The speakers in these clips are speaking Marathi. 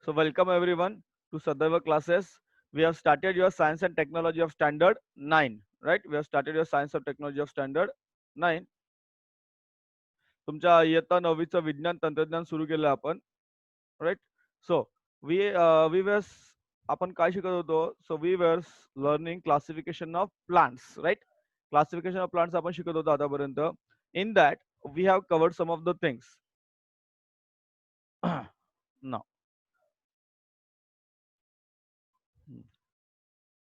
So welcome everyone to Sadaiva classes. We have started your science and technology of standard 9, right? We have started your science and technology of standard 9. तुमच्या इयत्ता 9वीचं विज्ञान तंत्रज्ञान सुरू केलं आपण, राईट? सो वी वर आपण काय शिकत होतो? So we were learning classification of plants, right? Classification of plants आपण शिकत होतो आतापर्यंत. In that we have covered some of the things. Now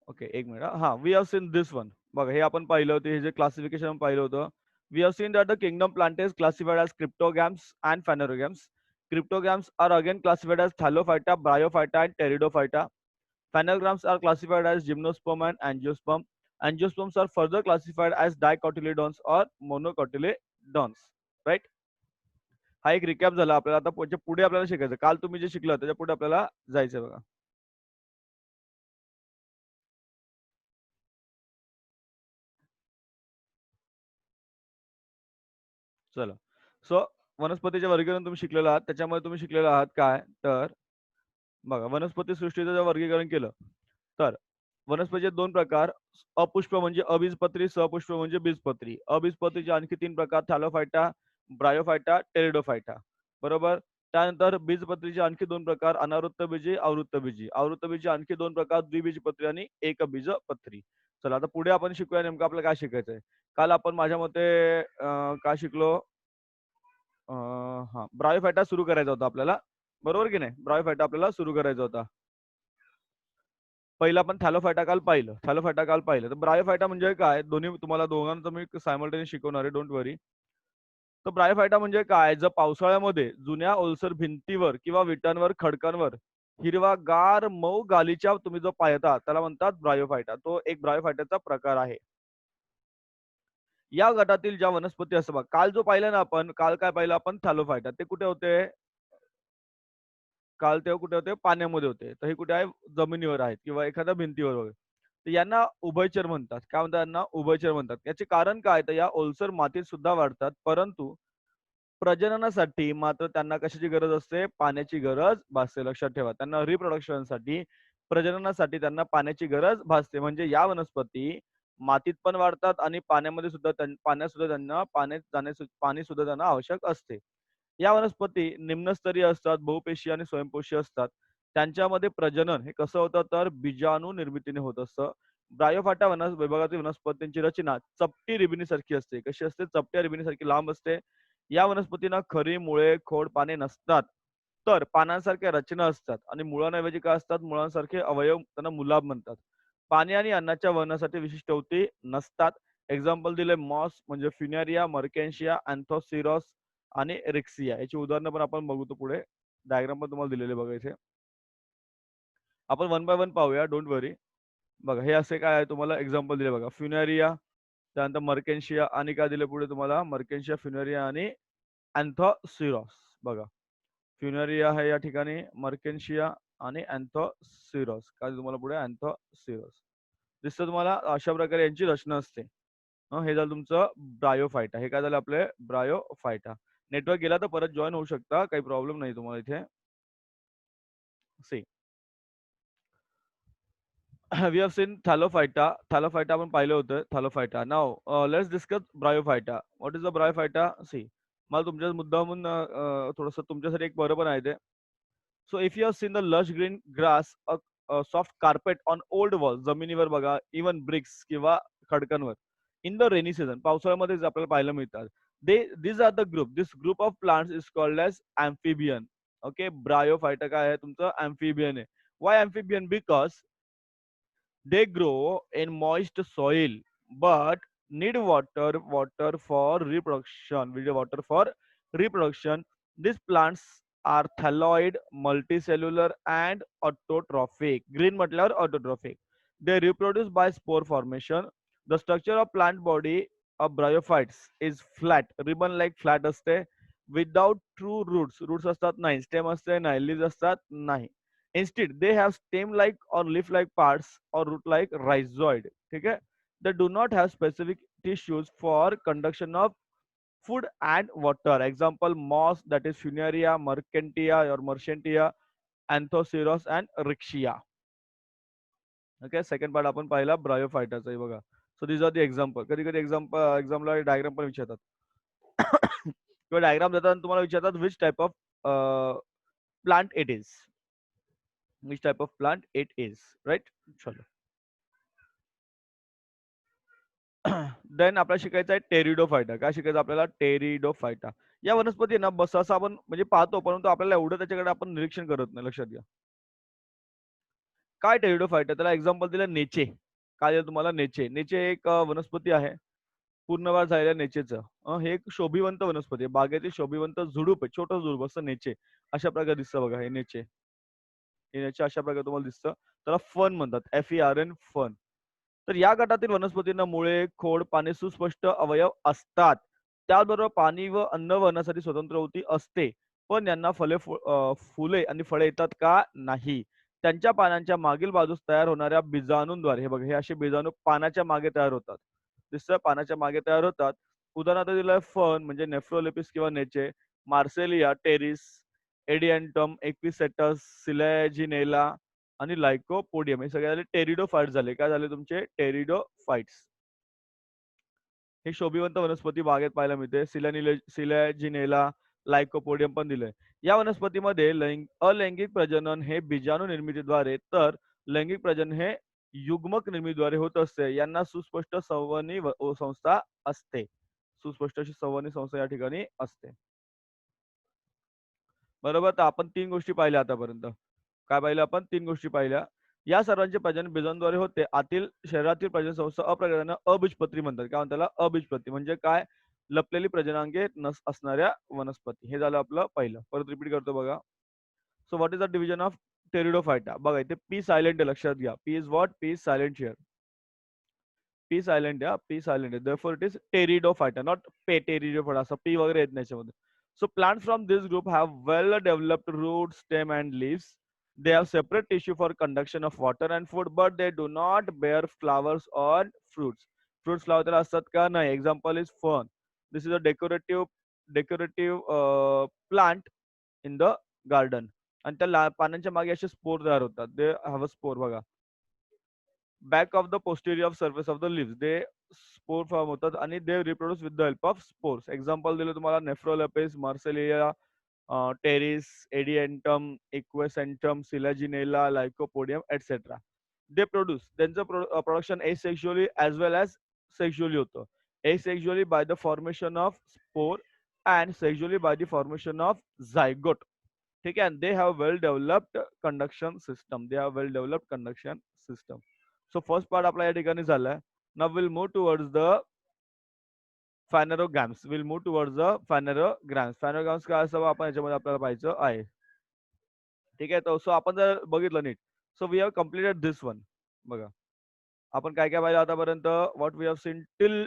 okay, एक मिनिट. हां, we have seen this one. बघा, हे आपण पाहिलं होतं, हे जे क्लासिफिकेशन पाहिलं होतं. We have seen that the kingdom plant is classified as cryptogams and phanerogams. Cryptogams are again classified as Thallophyta, Bryophyta, and Pteridophyta. Phanerogams are classified as Gymnosperm and Angiosperm. Angiosperms are further classified as dicotyledons or monocotyledons. Right? हा एक रिकॅप झाला आपल्याला. आता पुढे आपल्याला शिकायचं. काल तुम्ही जे शिकलं त्याच्या पुढे आपल्याला जायचंय बघा. चला. सो वनस्पतीचे वर्गीकरण तुम्ही शिकलेला आहात. त्याच्यामध्ये तुम्ही शिकलेला आहात काय? तर बघा, वनस्पती सृष्टीचं जर वर्गीकरण केलं तर वनस्पतीचे दोन प्रकार. अपुष्प म्हणजे अबीजपत्री, सपुष्प म्हणजे बीजपत्री. अबीजपत्रीचे आणखी तीन प्रकार: थॅलोफायटा, ब्रायोफायटा, टेरिडोफायटा. बरोबर. त्यानंतर बीजपत्रीचे आणखी दोन प्रकार: अनावृत्तबीजी, आवृत्तबीजी. आवृत्तबीजी आणखी दोन प्रकार: द्विबीजपत्री आणि एकबीजपत्री. चला, आता पुढे आपण शिकूया नेमकं आपल्याला काय शिकायचंय. काल आपण माझ्या मते काय शिकलो? हां, ब्रायोफायटा सुरू करायचा होता आपल्याला. बरोबर की नाही? ब्रायोफायटा आपल्याला सुरू करायचा होता. पहिला आपण थॅलोफायटा काल पाहिलं. थॅलोफायटा काल पाहिलं. तर ब्रायोफायटा म्हणजे काय? दोन्ही तुम्हाला दोघांचं मी सायमल्टेनियस शिकवणार आहे. डोंट वरी. तर ब्रायोफायटा म्हणजे काय? जर पावसाळ्यामध्ये जुन्या ओलसर भिंतीवर किंवा विटांवर, खडकांवर हिरवागार मऊ गालीच्या तुम्ही जो पाहता त्याला म्हणतात ब्रायोफायटा. तो एक ब्रायोफायटाचा प्रकार आहे. या गटातील ज्या वनस्पती असतात बघा, काल जो पाहिला ना आपण, काल काय पाहिलं आपण? थॅलोफायटा. ते कुठे होते? काल तेव्हा कुठे होते? पाण्यामध्ये होते. तर हे कुठे आहे? जमिनीवर आहेत किंवा एखाद्या भिंतीवर वगैरे. तर यांना उभयचर म्हणतात. काय म्हणतात यांना? उभयचर म्हणतात. याचे कारण काय? तर या ओलसर मातीत सुद्धा वाढतात. परंतु प्रजननासाठी मात्र त्यांना कशाची गरज असते? पाण्याची गरज भासते. लक्षात ठेवा. त्यांना रिप्रोडक्शनसाठी, प्रजननासाठी त्यांना पाण्याची गरज भासते. म्हणजे या वनस्पती मातीत पण वाढतात आणि पाण्यामध्ये सुद्धा पाण्यात सुद्धा त्यांना पाणी सुद्धा त्यांना आवश्यक असते. या वनस्पती निम्नस्तरीय असतात, बहुपेशीय आणि स्वयंपोषी असतात. त्यांच्यामध्ये प्रजनन हे कसं होतं? तर बीजाणू निर्मितीने होत असतं. ब्रायोफाटा विभागातील वनस्पतींची रचना चपटी रिबिनीसारखी असते. कशी असते? चपट्या रिबिनीसारखी लांब असते. या वनस्पतींना खरी मुळे, खोड, पाने नसतात. तर पानांसारख्या रचना असतात आणि मुळांऐवजी काय असतात? मुळांसारखे अवयव, त्यांना मुलाब म्हणतात. पाणी आणि अन्नाच्या वहनासाठी विशिष्ट ऊती नसतात. एक्झाम्पल दिले मॉस म्हणजे फ्युनेरिया, मर्केन्शिया, अँथोसिरॉस आणि रेक्सिया. याची उदाहरणं पण आपण बघू तो पुढे. डायग्राम पण तुम्हाला दिलेले बघा इथे. आपण वन बाय वन पाहूया. डोंट वरी. बघा, हे असे काय आहे तुम्हाला एक्झाम्पल दिले बघा. फ्युनेरिया, त्यानंतर मर्केन्शिया आणि काय दिले पुढे तुम्हाला? मर्केन्शिया, फ्युनेरिया आणि अँथोसिरॉस. बघा, फ्युनेरिया आहे या ठिकाणी, मर्केन्शिया आणि अँथोसिरॉस. काय तुम्हाला पुढे? अँथोसिरॉस. दिसतं तुम्हाला? अशा प्रकारे यांची रचना असते. हे झालं तुमचं ब्रायोफायटा. हे काय झालं आपले? ब्रायोफायटा. नेटवर्क गेला तर परत जॉइन होऊ शकता. काही प्रॉब्लेम नाही तुम्हाला इथे. See. We have seen thallophyta. Thallophyta आपण पाहिलं होतं. Thallophyta. Now let's discuss bryophyta. What is the bryophyta? See. मला तुमच्या मुद्दामून थोडंसं तुमच्यासाठी एक बरं पण आहे ते. So if you have seen the lush green grass, soft carpet on old wall, जमिनीवर बघा, इवन ब्रिक्स किंवा खडकांवर. इन द रेनी सीझन, पावसाळ्यामध्ये आपल्याला पाहायला मिळतात. This are the group. This group of plants is called as amphibian. Okay, bryophyta काय आहे तुमचं? अँफिबियन आहे. Why amphibian? Because they grow in moist soil but need water for reproduction. We need water for reproduction. These plants are thalloid, multicellular and autotrophic. Green म्हटल्यावर autotrophic. They reproduce by spore formation. The structure of plant body of bryophytes is flat, ribbon like flat असते, without true roots. Roots असतात नाही, stem असते नाही, leaves असतात नाही. Instead, they have stem-like or leaf-like parts or root-like rhizoid. Okay? They do not have specific tissues for conduction of food and water. Example: moss, that is Funaria, Mercentia or Mercentia, anthoceros and riccia. Okay, second part आपण पाहिला ब्रायोफायटाचा. हे बघा. So this are the example. कधी कधी एक्झामला डायग्राम पण विचारतात. किंवा डायग्राम देतात आणि तुम्हाला विचारतात which type of plant it is. Which type of plant it is. Right. चलो. देन आपल्याला शिकायचं आहे टेरिडोफायटा. काय शिकायचं आपल्याला? टेरिडोफायटा. या वनस्पती ना बस असं आपण म्हणजे पाहतो, परंतु आपल्याला एवढं त्याच्याकडे आपण निरीक्षण करत नाही. लक्षात घ्या. काय टेरिडोफायटा? त्याला एक्झाम्पल दिलं नेचे. काय दिलं तुम्हाला? नेचे. नेचे एक वनस्पती आहे. पूर्ण वाढ झालेल्या नेचेचं. हे एक शोभिवंत वनस्पती आहे. बागेतील शोभिवंत झुडूप आहे. छोटं झुडूप असतं नेचे. अशा प्रकारे दिसतं बघा हे नेचे. हे नेचे अशा प्रकारे तुम्हाला दिसतं. त्याला फन म्हणतात. FERN fun. तर या गटातील वनस्पतींना मुळे, खोड, पाने, सुस्पष्ट अवयव असतात. त्याचबरोबर पाणी व अन्न वहनासाठी स्वतंत्र ऊती असते. पण यांना फुले आणि फळे येतात का? नाही. त्यांच्या पानांच्या मागील बाजूस तयार होणाऱ्या बीजाणूंद्वारे, हे बघा हे असे बीजाणू पानाच्या मागे तयार होतात. दिसतं? पानाच्या मागे तयार होतात. उदाहरणार्थ दिलंय फर्न म्हणजे नेफ्रोलेपिस किंवा नेचे, मार्सेलिया, टेरिस, एडियंटम, एक्विसेटस, सिलेजिनेला आणि लाइकोपोडियम. हे सगळे झाले टेरिडोफाइट्स झाले. काय झाले तुमचे? टेरिडोफाइट्स. हे शोभिवंत वनस्पती बागेत पाहायला मिळते. सिलॅजिनेला, लाइकोपोडियम पण दिलंय. या वनस्पतीमध्ये अलैंगिक प्रजनन हे बीजाणू निर्मितीद्वारे, तर लैंगिक प्रजनन हे युग्मक निर्मितीद्वारे होत असते. यांना सुस्पष्ट संवहनी संस्था असते. सुस्पष्ट अशी संवहनी संस्था या ठिकाणी असते. बरोबर. तर आपण 3 गोष्टी पाहिल्या आतापर्यंत. काय पाहिलं आपण? 3 गोष्टी पाहिल्या. या सर्वांचे प्रजनन बीजांद्वारे होते. आतील शरीरातील प्रजनन संस्था अप्रजनन अबीजपत्री म्हणतात. काय म्हणतात त्याला? अबीजपत्री. म्हणजे काय? लपलेली प्रजनांगे असणाऱ्या वनस्पती. हे झालं आपलं पहिलं. परत रिपीट करतो बघा. So what is the division of Pteridophyta? बघा इथे पी सायलेंट आहे. लक्षात घ्या. P is what? P is silent here. P silent आहे. पी सायलेंट आहे. Therefore it is Pteridophyta, not Pteridophyta. असं पी वगैरे येत नाही याच्यामध्ये. So plants from this group have well developed roots, stem and leaves. They have separate tissue for conduction of water and food, but they do not bear flowers or fruits. Fruits flower त्याला असतात का? नाही. Example is fern. This is a decorative plant in the garden. आणि त्या पानांच्या मागे असे स्पोर तयार होतात. They have a spore बघा. Back of the posterior surface of the leaves. They spore form होतात आणि they reproduce with the help of spores. Example दिलं तुम्हाला nephrolepis, marsilea, pteris, adiantum, equisetum, selaginella, lycopodium etcetera. They produce. त्यांचं production asexually as well as sexually होतं. Asexually by the formation of spore and sexually by the formation of zygote. ठीक आहे. They have well developed conduction system. They have well developed conduction system. So first part आपला या ठिकाणी झालाय. Now we'll move towards the phanerogams. We'll move towards the phanerogams. Phanerogams काय असावं आपण याच्यामध्ये आपल्याला पाहायचं आहे. ठीक आहे. तर सो आपण जर बघितलं नीट. So we have completed this one. बघा. आपण काय काय पाहिलं आतापर्यंत? What we have seen till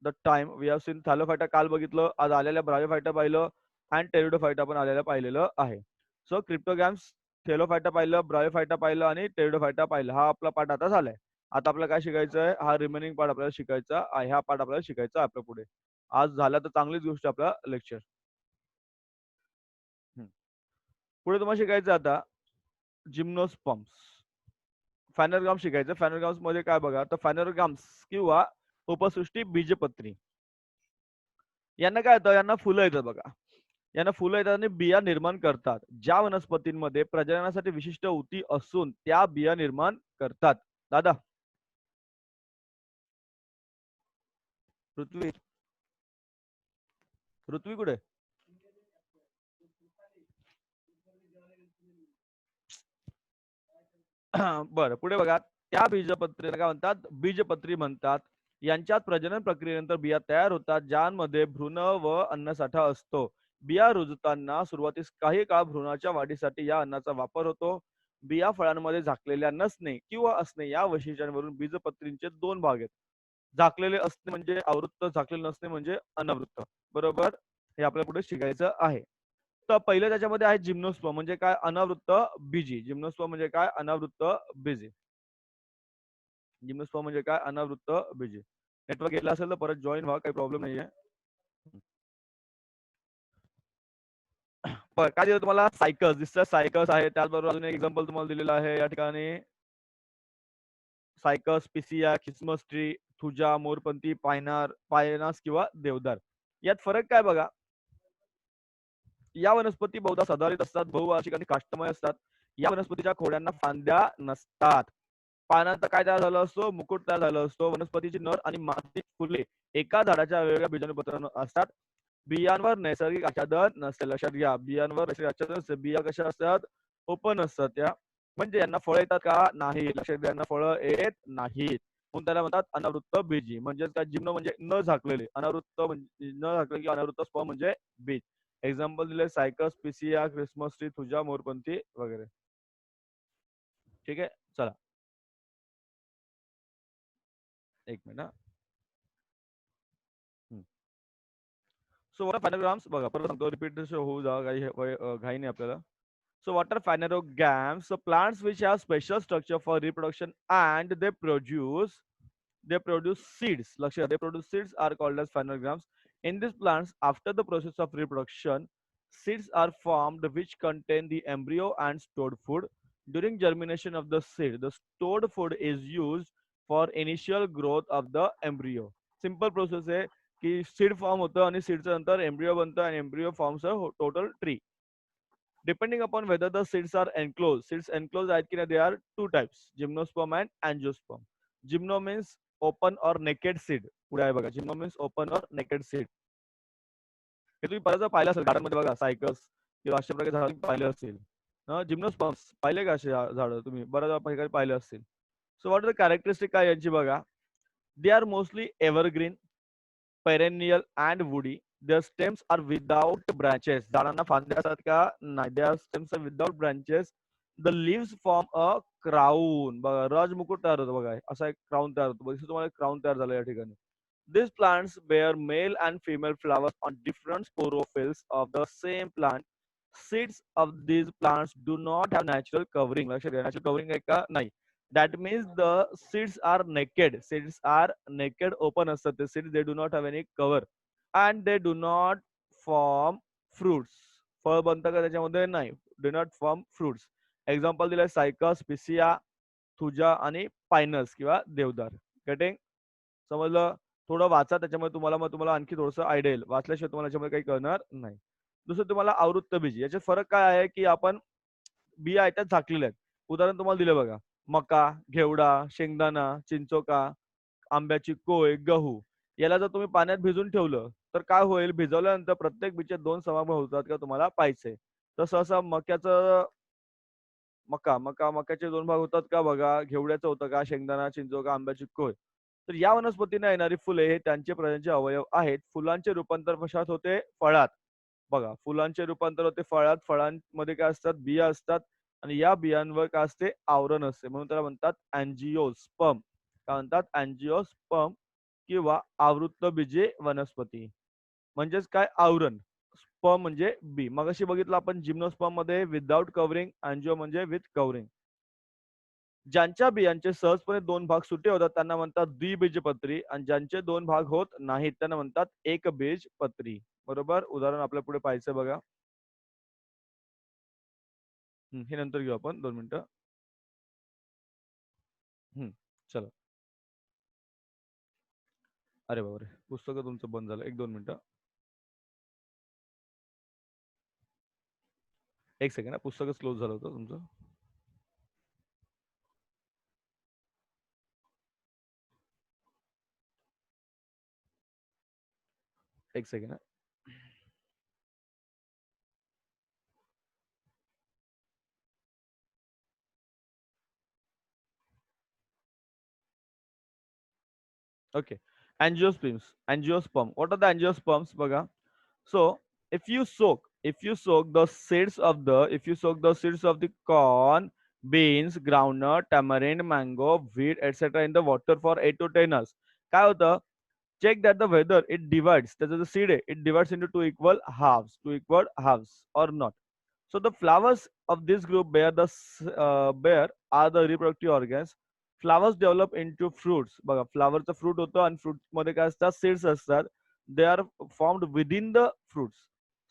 the time. We have seen thallophyta काल बघितलं. आज आलेल्या ब्रायोफायटा पाहिलं अँड टेरिडोफायटा पण आलेलं पाहिलेलं आहे. सो क्रिप्टोगॅम्स, थेलोफायटा पाहिलं, ब्रायोफायटा पाहिलं आणि टेरिडोफायटा पाहिलं. हा आपला पाठ आता झालाय. आता आपल्याला काय शिकायचं आहे? हा रिमेनिंग पार्ट आपल्याला शिकायचा आहे. हा पार्ट आपल्याला शिकायचा आहे आपल्या पुढे. आज झाला तर चांगलीच गोष्ट आपला लेक्चर. पुढे तुम्हाला शिकायचं आता जिम्नोस्पर्म्स. फॅनरगाम्स शिकायचं. फॅनरगाम्स मध्ये काय बघा, तर फॅनरगाम्स किंवा उपसृष्टी बीजपत्री. यांना काय येतं? यांना फुलं येतात बघा. यांना फुलं येतात आणि बिया निर्माण करतात. ज्या वनस्पतींमध्ये प्रजननासाठी विशिष्ट ऊती असून त्या बिया निर्माण करतात. दादा पृथ्वी पृथ्वी कुठे? बरं पुढे बघा. त्या बीजपत्रीला काय म्हणतात? बीजपत्री म्हणतात. यांच्यात प्रजनन प्रक्रियेनंतर बिया तयार होतात, ज्यांमध्ये भ्रूण व अन्नसाठा असतो. बिया रुजताना सुरुवातीस काही काळ भ्रूणाच्या वाढीसाठी या अन्नाचा वापर होतो. बिया फळांमध्ये झाकलेल्या नसणे किंवा असणे या वैशिष्ट्यांवरून बीजपत्रींचे 2 भाग आहेत. झाकलेले असणे म्हणजे आवृत्त, झाकलेले नसणे म्हणजे अनावृत्त. बरोबर. हे आपल्याला पुढे शिकायचं आहे. तर पहिलं त्याच्यामध्ये आहे जिम्नोस्पर्म म्हणजे काय? अनावृत्त बीजी. जिम्नोस्पर्म म्हणजे काय? अनावृत्त बीजी. जिम्नोस्पर्म म्हणजे काय? अनावृत्त बीजी. नेटवर्क गेला असेल तर परत जॉईन व्हा, काही प्रॉब्लेम नाहीये. काय दिलं तुम्हाला सायकस दिसतं सायकस आहे त्याचबरोबर अजून एक एक्झाम्पल तुम्हाला दिलेलं आहे या ठिकाणी सायकस पिसिया खिसमस ट्री थुजा मोरपंती पायनास किंवा देवदार यात फरक काय बघा या वनस्पती बहुधा सदाहरित असतात बहुवार्षिक आणि काष्ठमय असतात या वनस्पतीच्या खोड्यांना फांद्या नसतात पानांचा काय तयार झाला असतो मुकुट तयार झाला असतो वनस्पतीची नर आणि मादी फुले एका झाडाच्या वेगवेगळ्या बीजाणूपत्र असतात बियांवर नैसर्गिक आच्छादन नसते लक्षात घ्या बियांवर नैसर्गिक आच्छादन नसते बिया कशा असतात ओपन असतात त्या म्हणजे यांना फळं येतात का नाही लक्षात घ्या यांना फळं येत नाहीत म्हणून त्याला म्हणतात अनावृत्त बीजी म्हणजे काय जिम्नो म्हणजे न झाकलेले अनावृत्त म्हणजे न झाकले की अनावृत्त स्पर्म म्हणजे बीज एक्झाम्पल दिले सायकस पिसिया क्रिसमस ट्री तुझा मोरपंथी वगैरे ठीक आहे चला एक मिनिट हा. सो वॉटर पॅनोग्राम्स बघा परत सांगतो रिपीट होऊ जा काही घाई नाही आपल्याला so water phanerogams so plants which have special structure for reproduction and they produce seeds they produce seeds are called as phanograms in these plants after the process of reproduction seeds are formed which contain the embryo and stored food during germination of the seed the stored food is used for initial growth of the embryo simple process आहे की सीड फॉर्म होतं आणि सीडच्या नंतर एम्ब्रियो बनतं आणि embryo forms a total tree depending upon whether the seeds are enclosed seeds enclosed आहेत की नाही they are two types gymnosperm and angiosperm gymno means open or naked seed पुढे आहे बघा gymno means open or naked seed हे तुम्ही परत पाहिलं असेल गार्डनमध्ये बघा सायकस किंवा अशा प्रकारे झाड पाहिले असतील जिम्नोस्पर्म्स पाहिले का असे झाड तुम्ही बऱ्याच ठिकाणी पाहिले असतील so what are the characteristic काय यांची बघा they are mostly evergreen perennial and woody. Their stems are without branches. झाडांना फांद्या असतात का नाही their stems are without branches. The leaves form a crown. बघा राजमुकुट तयार होतो बघा असा एक क्राऊन तयार होतो बघा तुम्हाला क्राऊन तयार झाला या ठिकाणी These plants bear male and female flowers on different sporophylls of the same plant. Seeds of these plants do not have natural covering. लक्षात घ्या natural covering आहे का नाही that means the seeds are naked seeds are naked open असतात ते seeds they do not have any cover and they do not form fruits फळ बनतं का त्याच्यामध्ये नाही do not form fruits example दिलंय सायकस पिसिया थुजा आणि पायनस किंवा देवदार गेटिंग समजलं थोडं वाचा त्याच्यामुळे तुम्हाला आणखी थोडंसं आयडिया येईल वाचल्याशिवाय तुम्हाला याच्यामध्ये काही कळणार नाही दुसरं तुम्हाला आवृत्त बीज याच्यात फरक काय आहे की आपण बिया आहेत त्या झाकलेल्या आहेत उदाहरण तुम्हाला दिलं बघा मका घेवडा शेंगदाणा चिंचोका आंब्याची कोय गहू याला जर तुम्ही पाण्यात भिजून ठेवलं तर काय होईल भिजवल्यानंतर प्रत्येक बीचे दोन समागम होतात का तुम्हाला पाहिजे तसं असं मक्याचं मक्याचे दोन भाग होतात का बघा घेवड्याचं होतं का शेंगदाणा चिंचोका आंब्याची कोय तर या वनस्पतींना येणारी फुले हे त्यांचे प्रजननचे अवयव आहेत फुलांचे रूपांतर कशात होते फळात बघा फुलांचे रूपांतर होते फळात फळांमध्ये काय असतात बिया असतात आणि या बियांवर काय असते आवरण असते म्हणून त्याला म्हणतात अँजिओस्पर्म काय म्हणतात अँजिओस्पर्म किंवा आवृत्तबीजे वनस्पती म्हणजेच काय आवरण स्पर्म म्हणजे बी मग अशी बघितलं आपण जिम्नोस्पर्म मध्ये विदाउट कव्हरिंग अँजिओ म्हणजे विथ कव्हरिंग ज्यांच्या बियांचे सहजपणे दोन भाग सुटे होतात त्यांना म्हणतात द्विबीजपत्री आणि ज्यांचे दोन भाग होत नाहीत त्यांना म्हणतात एकबीजपत्री बरोबर उदाहरण आपल्या पुढे पाहायचं बघा हे नंतर घेऊ आपण 2 मिनिटं चला अरे बापरे पुस्तक तुमचं बंद झालं 1-2 मिनिटं एक सेकंड पुस्तकच क्लोज झालं होतं तुमचं एक second okay angiosperms what are the angiosperms बघा so if you soak the seeds of the corn beans groundnut tamarind mango wheat etc in the water for 8 to 10 hours काय होतं check that the whether it divides त्याचं जे seed आहे it divides into two equal halves or not so the flowers of this group bear are the reproductive organs flowers develop into fruits बघा फ्लावरचं फ्रूट होतं आणि फ्रूट मध्ये काय असतात सीड्स असतात they are formed within the fruits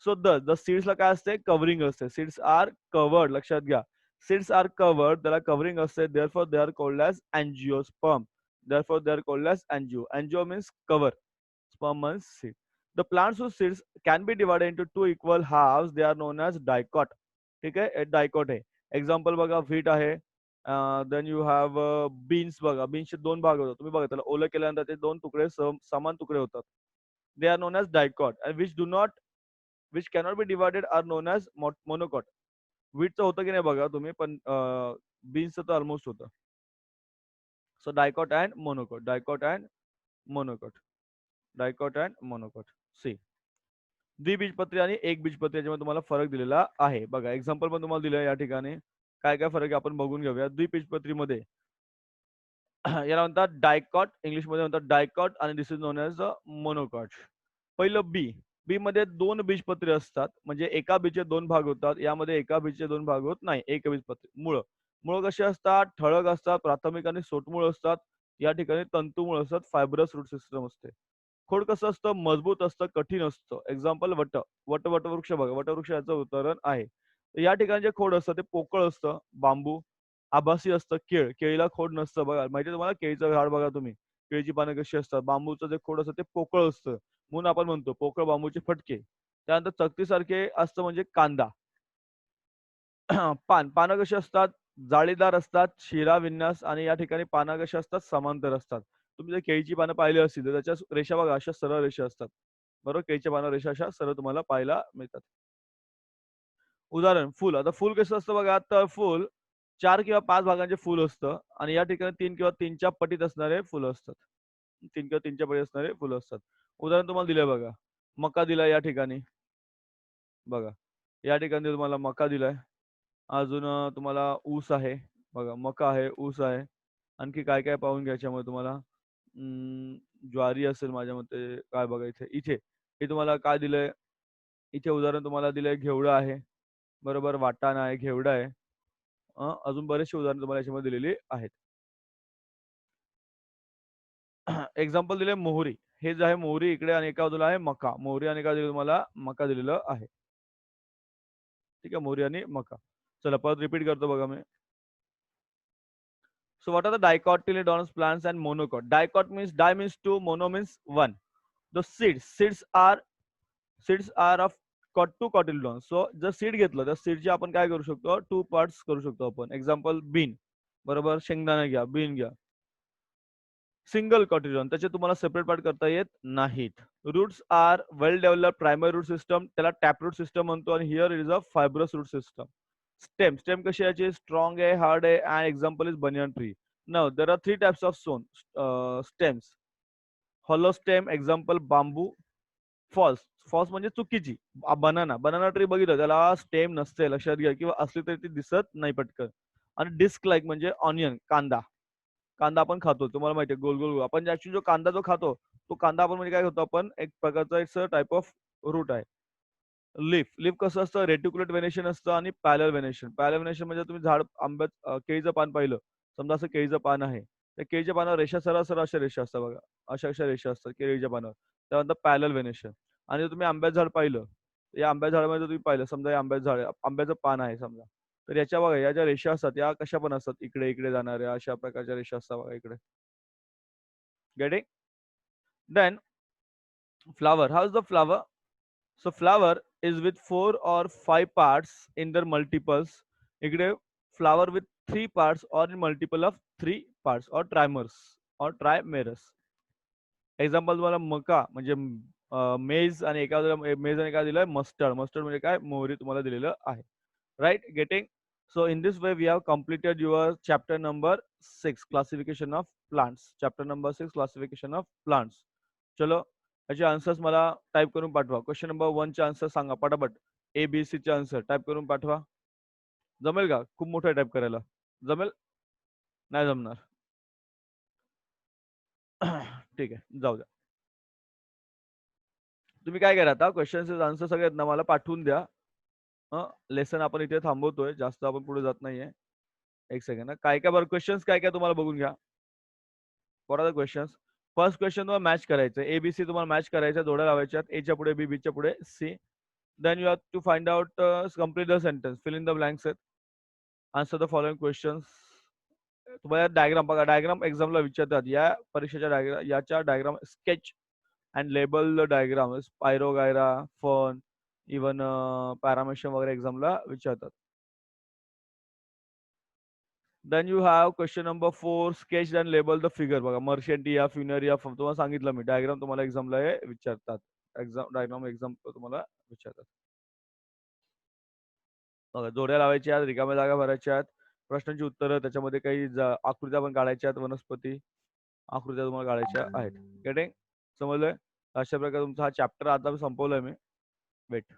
so the सीड्सला काय असते, कव्हरिंग असते. सीड्स आर कव्हर्ड, लक्षात घ्या. सीड्स आर कव्हर्ड, त्याला कव्हरिंग असते. Therefore they are called as angiosperm. Therefore they are called as angio. Angio means cover, sperm means seed. The plants whose seeds can be divided into two equal halves, they are known as dicot. ठीक आहे, हे dicot आहे. एक्झाम्पल बघा, व्हीट आहे. Then you have beans. बघा, बीन्सचे दोन भाग होतात. तुम्ही बघा, त्याला ओलं केल्यानंतर ते दोन तुकडे समान तुकडे होतात. They are known as dicot. And which cannot be divided are known as monocot. व्हीटचं होतं की नाही बघा तुम्ही, पण बीन्सचं तर ऑलमोस्ट होतं. So dicot and monocot, dicot and monocot, dicot and monocot. See, द्विबीजपत्री आणि एक बीजपत्री याच्यामध्ये तुम्हाला फरक दिलेला आहे. बघा, एक्झाम्पल पण तुम्हाला दिलं या ठिकाणी. काय काय फरक आहे आपण बघून घेऊया. द्विबीजपत्रीमध्ये याला म्हणतात डायकॉट, इंग्लिशमध्ये म्हणतात डायकॉट, आणि दिस इज नोन एज मोनोकॉट. पहिलं बी. बी मध्ये दोन बीजपत्री असतात, म्हणजे एका बीजचे दोन भाग होतात. यामध्ये एका बीजचे दोन भाग होत नाही, एक बीजपत्री. मुळ, मुळ कशी असतात, ठळक असतात, प्राथमिक आणि सोटमुळ असतात. या ठिकाणी तंतुमुळ असतात, फायब्रस रूट सिस्टम असते. खोड कसं असतं, मजबूत असतं, कठीण असतं. एक्झाम्पल वटवृक्ष बघा, वटवृक्ष याचं उदाहरण आहे. या ठिकाणी जे खोड असतं ते पोकळ असतं. बांबू आभासी असतं. केळीला खोड नसतं. बघा, माहिती तुम्हाला, केळीचं झाड बघा तुम्ही, केळीची पानं कशी असतात. बांबूचं जे खोड असतं ते पोकळ असतं, म्हणून आपण म्हणतो पोकळ बांबूचे फटके. त्यानंतर चकतीसारखे असतं म्हणजे कांदा. पानं कशी असतात, जाळीदार असतात, शिरा विन्यास, आणि या ठिकाणी पानं कशी असतात, समांतर असतात. तुम्ही जर केळीची पानं पाहिली असतील तर त्याच्या रेषा बघा, अशा सरळ रेषा असतात. बरोबर, केळीच्या पानं रेषा अशा सरळ तुम्हाला पाहायला मिळतात. उदाहरण, फुल. आता फुल कसं असतं बघा, तर फुल 4 किंवा 5 भागांचे फुल असतं, आणि या ठिकाणी 3 किंवा 3च्या पटीत असणारे फुलं असतात. 3 किंवा 3च्या पटीत असणारे फुलं असतात. उदाहरण तुम्हाला दिलंय बघा. मका दिलाय या ठिकाणी. बघा, या ठिकाणी तुम्हाला मका दिलाय. अजून तुम्हाला ऊस आहे. बघा, मका आहे, ऊस आहे. आणखी काय काय पाहून घ्या याच्यामध्ये तुम्हाला. ज्वारी असेल माझ्या मते. काय बघा इथे, हे तुम्हाला काय दिलंय, इथे उदाहरण तुम्हाला दिलंय घेवडा आहे. बरोबर, वाटाणा आहे, घेवडा आहे. अजून बरेचसे उदाहरण तुम्हाला याच्यामध्ये दिलेली आहेत. एक्झाम्पल दिले मोहरी. हे जे आहे मोहरी इकडे, आणि एका बाजूला आहे मका. मोहरी आणि काय दिलं तुम्हाला, मका दिलेलं आहे. ठीक आहे, मोहरी आणि मका. चला परत रिपीट करतो बघा मी. So what are the dicotyledonous plants and monocot? Dicot means di means two, mono means one. The seeds are of two cotyledons. So जर सीड घेतलं तर सीडचे आपण काय करू शकतो, टू पार्ट्स करू शकतो आपण. Example bean. बरोबर, शेंगदाणा घ्या, बीन घ्या. सिंगल कॉटिलॉन, त्याचे तुम्हाला सेपरेट पार्ट करता येत नाहीत. Roots are well develop primary root system, त्याला टॅप रूट सिस्टम म्हणतो, आणि here is a fibrous root system. Stem, stem कशी याची, स्ट्रॉंग आहे, हार्ड आहे, and example is banyan tree. Now there are three types of stems. Hollow stem, example bamboo. False, false म्हणजे चुकीची. बनाना, बनाना ट्री बघितलं, त्याला स्टेम नसते, लक्षात घ्या, किंवा असली तरी ती दिसत नाही पटकन. आणि डिस्क लाईक म्हणजे ऑनियन, कांदा. कांदा आपण खातो, तुम्हाला माहिती आहे, गोल गोल गोल. आपण ऍक्च्युली जो कांदा जो खातो, तो कांदा आपण म्हणजे काय करतो, आपण एक प्रकारचा इट्स टाइप ऑफ रूट आहे. लीफ, लीफ कसं असतं, रेटिक्युलेट व्हेनेशन असतं आणि पॅरल व्हेनेशन. पॅरल व्हेनेशन म्हणजे तुम्ही झाड आंब्यात केळीचं पान पाहिलं, समजा असं केळीचं पान आहे, त्या केळीच्या पानावर रेषा सरळ सरळ अशा रेषा असतात बघा, अशा अशा रेषा असतात केळीच्या पानावर, त्यानंतर पॅरल व्हेनेशन. आणि जर तुम्ही आंब्याचं झाड पाहिलं, या आंब्याच्या झाडामध्ये तुम्ही पाहिलं, समजा या आंब्याचं झाड, आंब्याचं पान आहे समजा, तर याच्या बघा, या ज्या रेषा असतात या कशा पण असतात, इकडे इकडे जाणाऱ्या अशा प्रकारच्या रेषा असतात बघा इकडे. Getting? Then flower. How's the flower? So flower is with 4 or 5 parts in their multiples. इकडे flower with 3 parts or in multiple of 3 parts or trimers or trimerous. Example तुम्हाला मका म्हणजे मेज, आणि एका मेज आणि काय दिलंय, मस्टर्ड. मस्टर्ड म्हणजे काय, मोहरी तुम्हाला दिलेलं आहे. Right, getting? So in this way we have completed your chapter number 6, classification of plants. Chapter number 6, classification of plants. चलो, याचे आन्सर्स मला टाईप करून पाठवा. क्वेश्चन नंबर 1 चे आन्सर सांगा पटापट. ABC चे आन्सर टाईप करून पाठवा. जमेल का? खूप मोठं टाईप करायला जमेल? नाही जमणार. ठीक आहे, जाऊ द्या. तुम्ही काय करा, आता क्वेश्चनचे आन्सर सगळे आहेत ना, मला पाठवून द्या. लेसन आपण इथे थांबवतोय, जास्त आपण पुढे जात नाहीये. एक सेकंड. काय काय बरं, क्वेश्चन्स काय काय तुम्हाला बघून घ्या. What are the questions? First question तुम्हाला मॅच करायचं. ABC तुम्हाला मॅच करायचं, जोड्या लावायच्यात. एच्या पुढे बी, बीच्या पुढे C. Then you have to find out, complete the sentence, fill in the blanks, answer the following questions. तुम्हाला डायग्राम बघा, डायग्राम एक्झामला विचारतात. या परीक्षेच्या डायग्राम, याच्या diagram sketch and label the diagram, spirogyra, fern, even paramecium वगैरे एक्झामला विचारतात. Then you have question number 4, sketch and label the figure. बघा, मर्शंटिया, फ्युनरिया, तुम्हाला सांगितलं मी, डायग्राम तुम्हाला एक्झामला हे विचारतात. डायग्राम एक्झाम तुम्हाला विचारतात. बघा, जोड्या लावायच्या आहेत, रिकाम्या जागा भरायच्या आहेत, प्रश्नांची उत्तरं, त्याच्यामध्ये काही आकृत्या पण काढायच्या आहेत, वनस्पती आकृत्या तुम्हाला काढायच्या आहेत. गेटिंग? समजलंय? अशा प्रकारे तुमचा हा चॅप्टर आता संपवलाय मी. वेट.